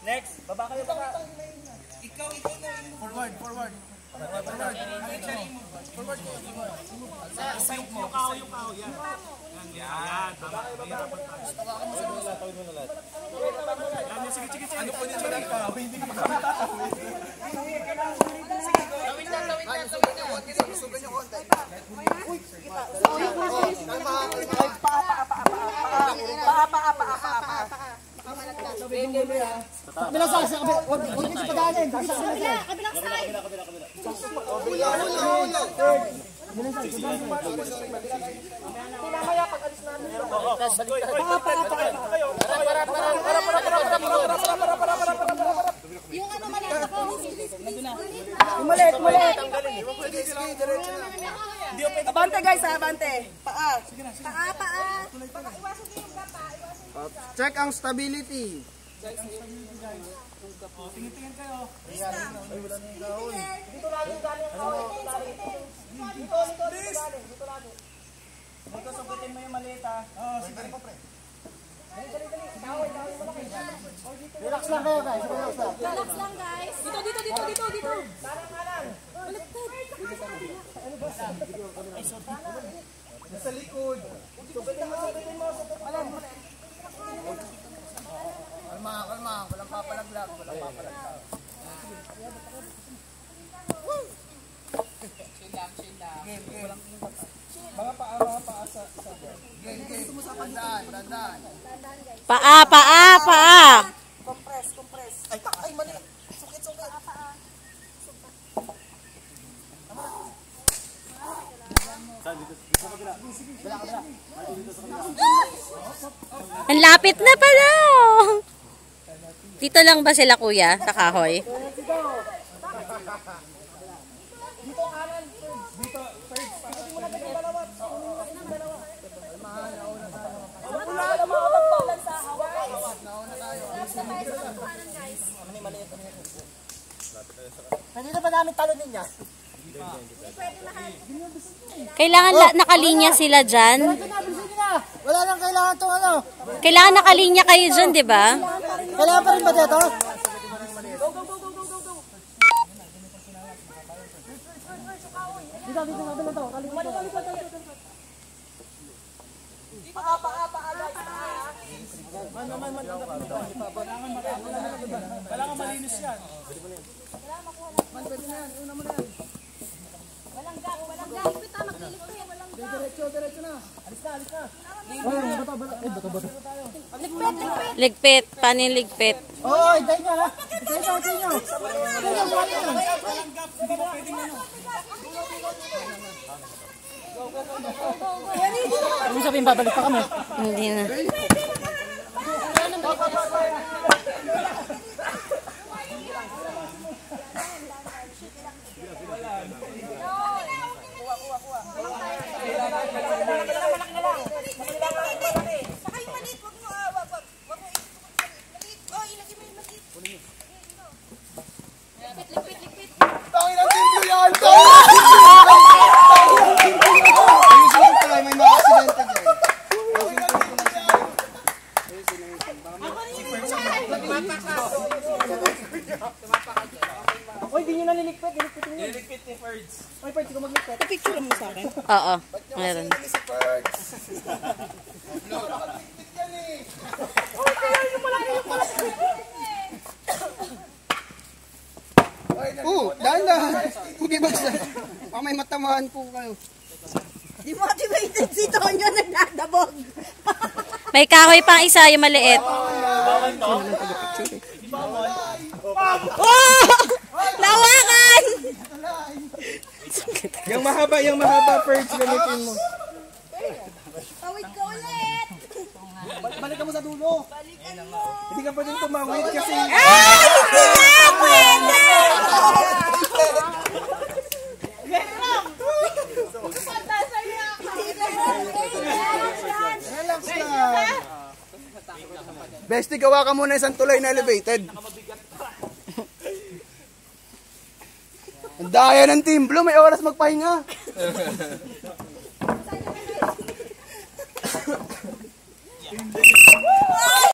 Next, baba kayo baba. Ikaw na. Forward. Forward ko. Side mo. Yung kaho. Yan. Yan. Baba kayo baba. Tawakan mo sa mga. Tawid mo na lahat. Yan. Sige. Ano po nito lang kaho? Hindi ko makakatawid. Tawid na. Sugan yung konti. Uy, kita. Kabilang side, huwag dito pagkanin. Kabilang side. Mamaya pag alis namin. Yung ano maliit ako. Maliit. Abante guys, abante. Paa. Paa. Iwasan niyo yung gapa. Check ang stability. Tingin kayo. Dito lagi galing ako. Dito lagi. Magkasugutin mo yung malita. Sige po, pre. Dali. Relax lang kayo guys. Relax lang guys. Dito. Kanan. Nasa likod. Sugutin mo. Kalma. Walang papalaglag. Game. Mga paa sa Game. Pandaan. Paa. Compress. Ay, mali. Sukit. Ang lapit na pala. Dito lang ba sila kuya sa kahoy? Dito kanan. Dito first. Sugutin mo na ganyan dalawa. Nandito pa namin talunin niya. Kailangan nakalinya sila dyan. Wala nang kailangan itong ano. Kailangan nakalinya kayo dyan, di ba? Kailangan pa rin ba dito? Dito, kabilang to. Kailangan malinis yan. Walang gap. Ipit na magliligpit. Walang gap. Diretso na. Alis na. Bato. Ligpit. Paano yung ligpit? Oo, hintayin nyo ha. Hintayin nyo. Ano sabihin, babalik pa kami? Hindi na. Oy, di nyo na liligpit. Liligpitin nyo. Nilikpit ni Ferds. Oy, Ferds, ikaw magligpit. Picture mo sa akin. Oo. Meron. Dahan. Huwag ibagsak. Baka may matamaan po kayo. Demotivated si Tonyo nagdadabog. May kahoy pang isa, yung maliit. Bawal to. Bawal. Lawakan! Yung mahaba, Ferds, gamitin mo. Tawid ka ulit. Balikan mo sa dulo. Hindi ka pwedeng tumawid kasi... Relax lang. Bestie, gawa ka muna isang tulay na elevated. Ang daya ng team blue, may oras magpahinga.